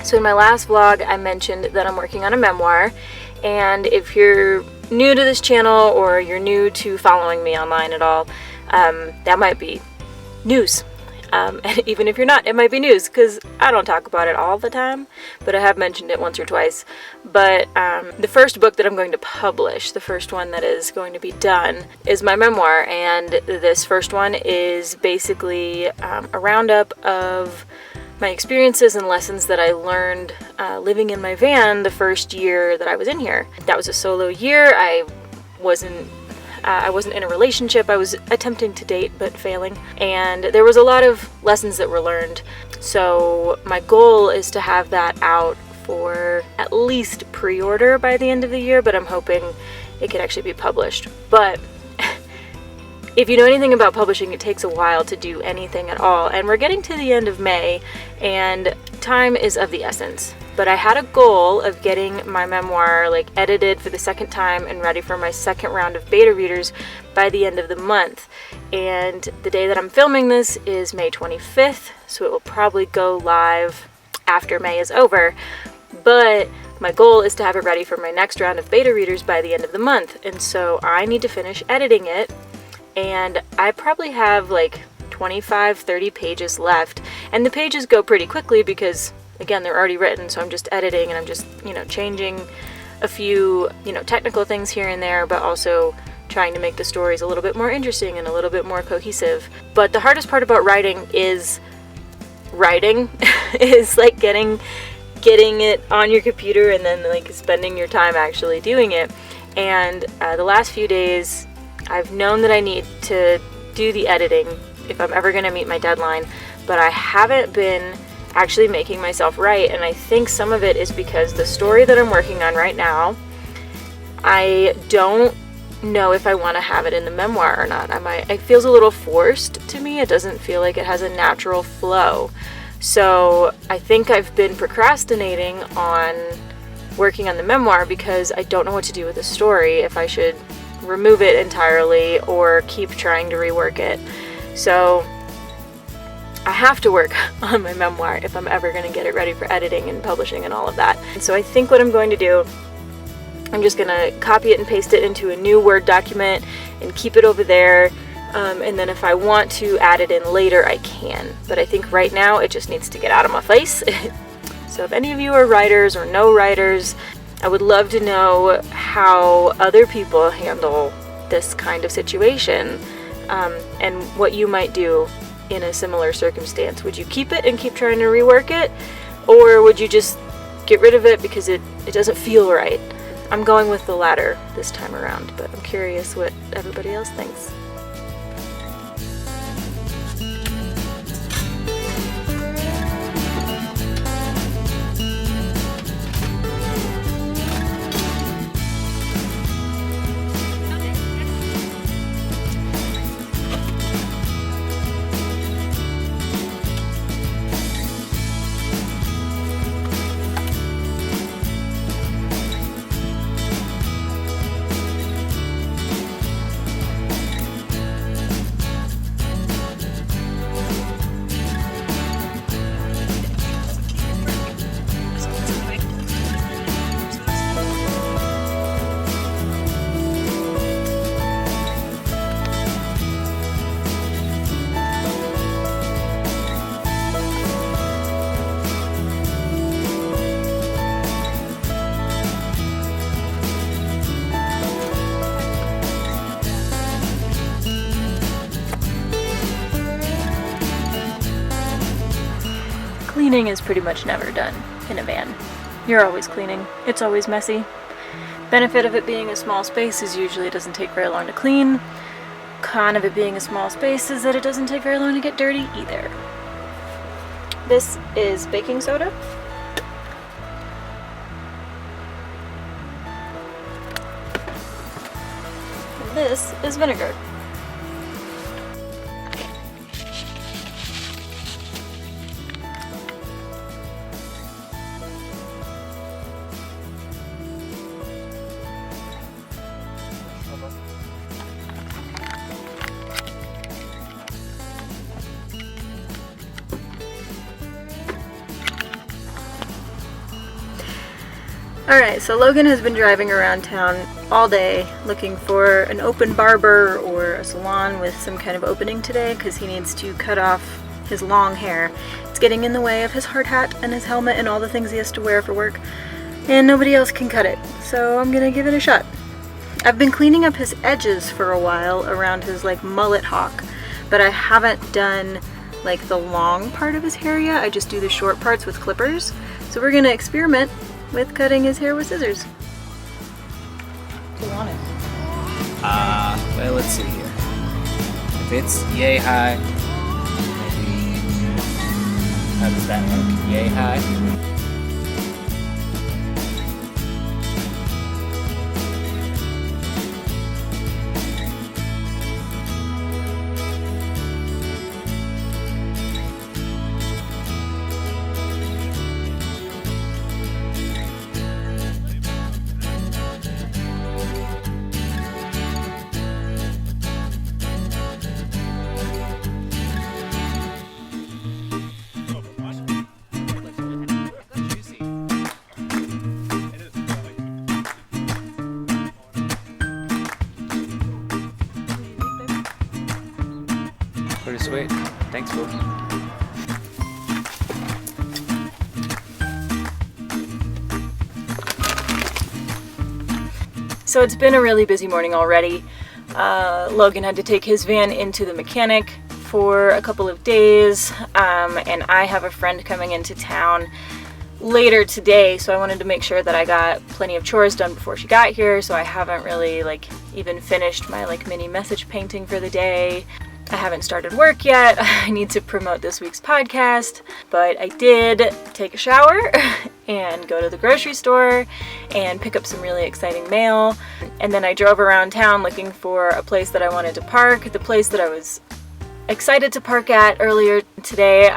So in my last vlog, I mentioned that I'm working on a memoir, and if you're new to this channel or you're new to following me online at all, that might be news. And even if you're not, it might be news, because I don't talk about it all the time, but I have mentioned it once or twice. But the first book that I'm going to publish, the first one that is going to be done, is my memoir, and this first one is basically a roundup of my experiences and lessons that I learned living in my van the first year that I was in here. That was a solo year. I wasn't in a relationship. I was attempting to date but failing, and there was a lot of lessons that were learned. So my goal is to have that out for at least pre-order by the end of the year, but I'm hoping it could actually be published. But if you know anything about publishing, it takes a while to do anything at all, and we're getting to the end of May, and time is of the essence. But I had a goal of getting my memoir edited for the second time and ready for my second round of beta readers by the end of the month. And the day that I'm filming this is May 25th, so it will probably go live after May is over. But my goal is to have it ready for my next round of beta readers by the end of the month. And so I need to finish editing it, and I probably have 25-30 pages left. And the pages go pretty quickly because, again, they're already written, so I'm just editing and I'm just, changing a few, technical things here and there, but also trying to make the stories a little bit more interesting and a little bit more cohesive. But the hardest part about writing is getting it on your computer and then spending your time actually doing it. And the last few days, I've known that I need to do the editing if I'm ever going to meet my deadline, but I haven't been actually making myself write, and I think some of it is because the story that I'm working on right now, I don't know if I want to have it in the memoir or not. It feels a little forced to me. It doesn't feel like it has a natural flow. So I think I've been procrastinating on working on the memoir because I don't know what to do with the story, if I should remove it entirely or keep trying to rework it. So I have to work on my memoir if I'm ever going to get it ready for editing and publishing and all of that. And so I think what I'm going to do, I'm just going to copy it and paste it into a new Word document and keep it over there. And then if I want to add it in later, I can. But I think right now it just needs to get out of my face. So if any of you are writers or know writers, I would love to know how other people handle this kind of situation, and what you might do in a similar circumstance. Would you keep it and keep trying to rework it, or would you just get rid of it because it doesn't feel right? I'm going with the latter this time around, but I'm curious what everybody else thinks. Cleaning is pretty much never done in a van. You're always cleaning. It's always messy. Benefit of it being a small space is usually it doesn't take very long to clean. Con of it being a small space is that it doesn't take very long to get dirty either. This is baking soda. And this is vinegar. Alright, so Logan has been driving around town all day looking for an open barber or a salon with some kind of opening today because he needs to cut off his long hair. It's getting in the way of his hard hat and his helmet and all the things he has to wear for work, and nobody else can cut it, so I'm gonna give it a shot. I've been cleaning up his edges for a while around his like mullet hawk, but I haven't done like the long part of his hair yet. I just do the short parts with clippers. So we're gonna experiment with cutting his hair with scissors. Do you want it? Well, let's see here. If it's yay high, maybe, how does that look? Yay high? Pretty sweet. Thanks, boo. So it's been a really busy morning already. Logan had to take his van into the mechanic for a couple of days, and I have a friend coming into town later today, so I wanted to make sure that I got plenty of chores done before she got here, so I haven't really even finished my mini message painting for the day. I haven't started work yet. I need to promote this week's podcast, but I did take a shower and go to the grocery store and pick up some really exciting mail. And then I drove around town looking for a place that I wanted to park. The place that I was excited to park at earlier today,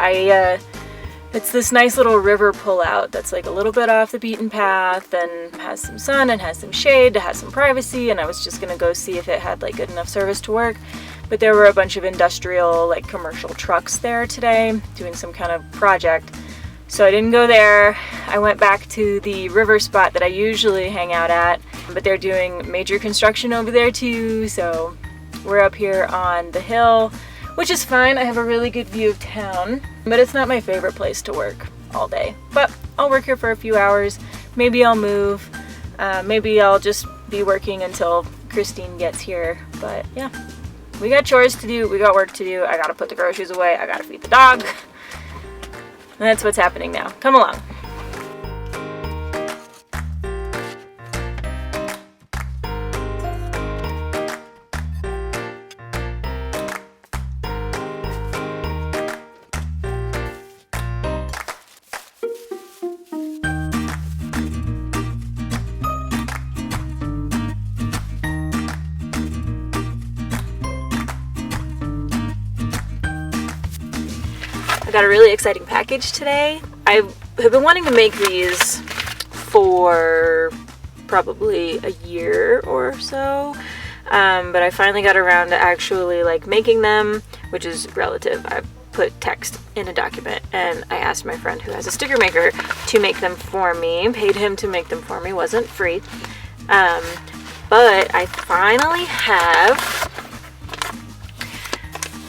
it's this nice little river pullout that's a little bit off the beaten path and has some sun and has some shade to have some privacy, and I was just gonna go see if it had good enough service to work. But there were a bunch of industrial, commercial trucks there today doing some kind of project. So I didn't go there. I went back to the river spot that I usually hang out at, but they're doing major construction over there too. So we're up here on the hill, which is fine. I have a really good view of town, but it's not my favorite place to work all day. But I'll work here for a few hours. Maybe I'll move. Maybe I'll just be working until Christine gets here. But yeah. We got chores to do, we got work to do, I gotta put the groceries away, I gotta feed the dog. And that's what's happening now. Come along. I got a really exciting package today. I have been wanting to make these for probably a year or so, but I finally got around to actually making them, which is relative. I put text in a document and I asked my friend who has a sticker maker to make them for me, paid him to make them for me, wasn't free. But I finally have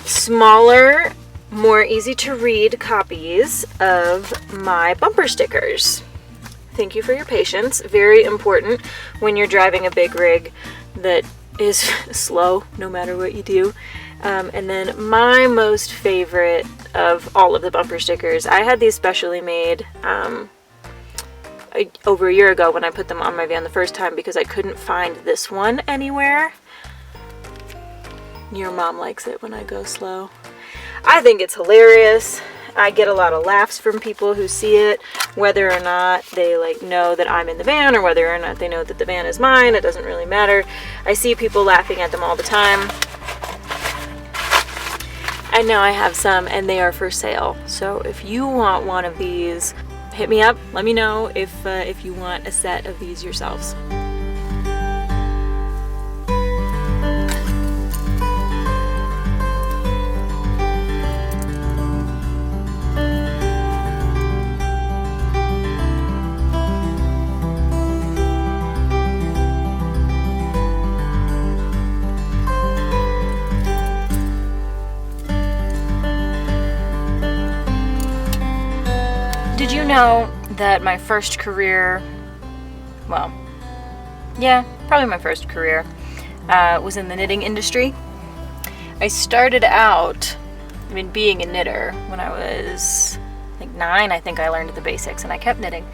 smaller, more easy to read copies of my bumper stickers. Thank you for your patience. Very important when you're driving a big rig that is slow no matter what you do. And then my most favorite of all of the bumper stickers, I had these specially made over a year ago when I put them on my van the first time because I couldn't find this one anywhere. Your mom likes it when I go slow. I think it's hilarious. I get a lot of laughs from people who see it, whether or not they know that I'm in the van or whether or not they know that the van is mine. It doesn't really matter. I see people laughing at them all the time. And now I have some and they are for sale. So if you want one of these, hit me up. Let me know if you want a set of these yourselves. know that my first career, well, yeah, probably my first career, was in the knitting industry. I started out, being a knitter when I was like 9. I think I learned the basics and I kept knitting.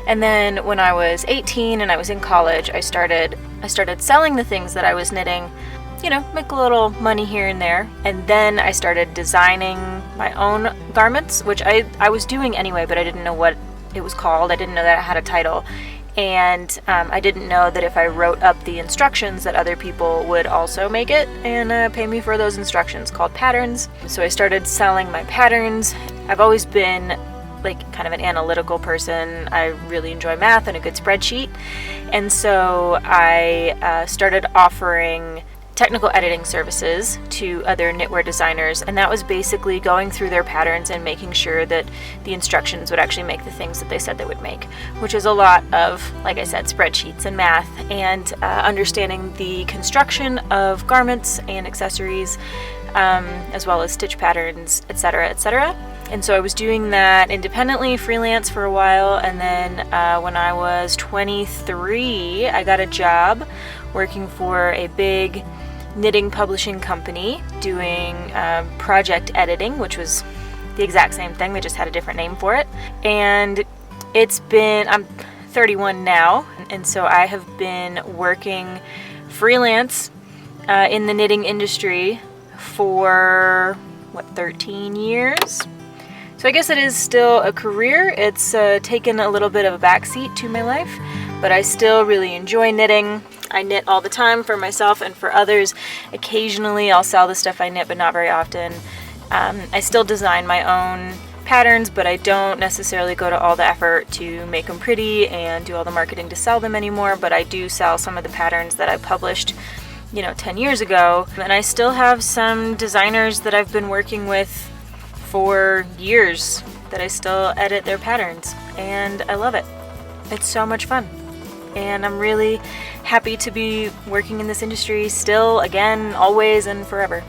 And then when I was 18 and I was in college, I started selling the things that I was knitting, make a little money here and there. And then I started designing my own garments, which I was doing anyway, but I didn't know what it was called. I didn't know that it had a title. And I didn't know that if I wrote up the instructions that other people would also make it and pay me for those instructions, called patterns. So I started selling my patterns. I've always been like kind of an analytical person. I really enjoy math and a good spreadsheet. And so I started offering technical editing services to other knitwear designers, and that was basically going through their patterns and making sure that the instructions would actually make the things that they said they would make, which is a lot of, like I said, spreadsheets and math and understanding the construction of garments and accessories, as well as stitch patterns, etc., etc. And so I was doing that independently, freelance for a while, and then when I was 23, I got a job working for a big knitting publishing company doing project editing, which was the exact same thing, they just had a different name for it. And I'm 31 now, and so I have been working freelance in the knitting industry for 13 years. So I guess it is still a career. It's taken a little bit of a backseat to my life, but I still really enjoy knitting. I knit all the time for myself and for others. Occasionally I'll sell the stuff I knit, but not very often. I still design my own patterns, but I don't necessarily go to all the effort to make them pretty and do all the marketing to sell them anymore, but I do sell some of the patterns that I published 10 years ago. And I still have some designers that I've been working with for years that I still edit their patterns, and I love it. It's so much fun. And I'm really happy to be working in this industry still, again, always, and forever.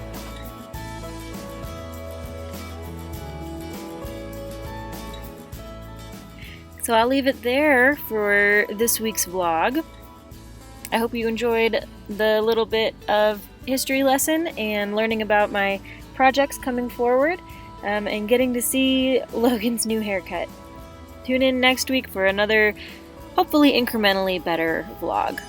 So I'll leave it there for this week's vlog. I hope you enjoyed the little bit of history lesson and learning about my projects coming forward, and getting to see Logan's new haircut. Tune in next week for another hopefully incrementally better vlog.